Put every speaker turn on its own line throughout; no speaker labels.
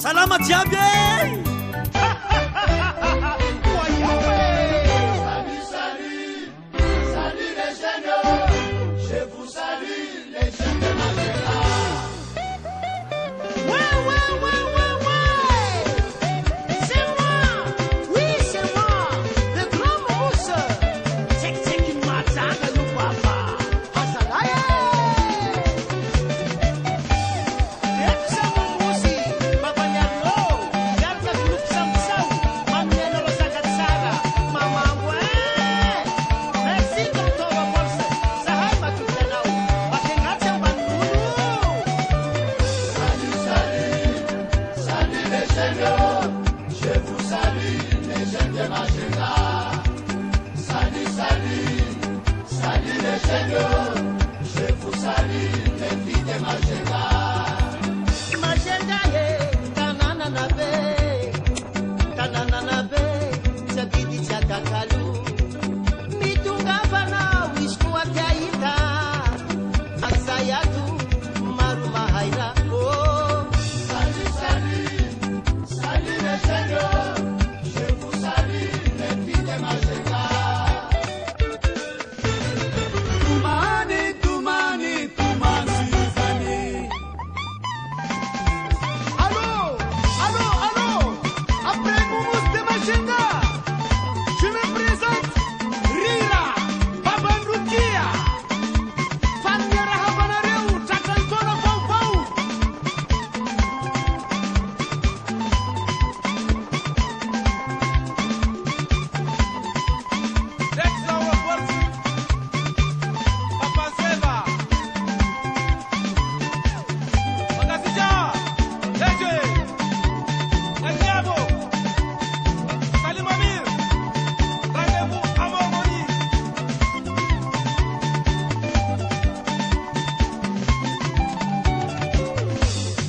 Salama Diabé.
Salut les jeunes, je vous salue les jeunes de Magenta.
C'est moi, oui c'est moi, le grand mousse. C'est qui m'attend le papa. Asalaye. Et ça mon moussi, papa Nyaro, garde le groupe Samsung, maman le Zagatsara, maman ouais. Merci tonton Bosse, ça va ma toute là. Bakengate Bandoulou.
Salut les jeunes, je vous salue les jeunes de Magenta. Salut les jeunes, je vous salue les filles de Magenta.
Magenta ye, tanana be, sabidi chakakalu. Mitunga bana wisku akaita, asayatu maruma haira. Oh,
Salut les jeunes, je vous salue les filles de Magenta. Toumani, Suzanne.
allô, après Moumous de Magenta, je me présente Rira, Babandoukia, Fanyara Habanareu, Takantona Fau.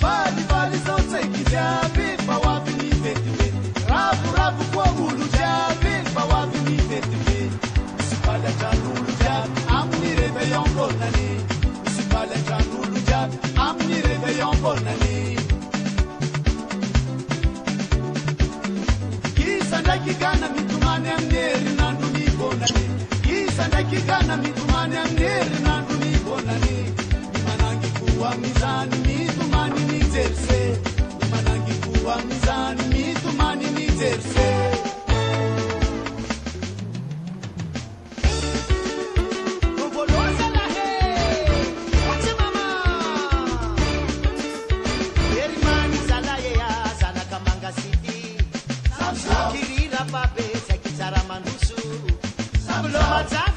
Vale, são sei que já vi, para o avenir ver. Rabu, kwa ulu já vi, para o avenir ver. Sipala janulu já, amni réveillon bonani. Sipala janulu já, amni réveillon bonani. Kisanda kigana mitumane amneri nandu mi bonani. Kisanda kigana mitumane amneri nandu mi bonani. Manangi kuwa mizani mitumani nizerse. Manangi kuwa mizani mitumani nizerse.
Uvoloza la he, wache mama. Erimani zalaye ya zala kamanga city. Kirira babe, sekizara manusu. Sablo maza.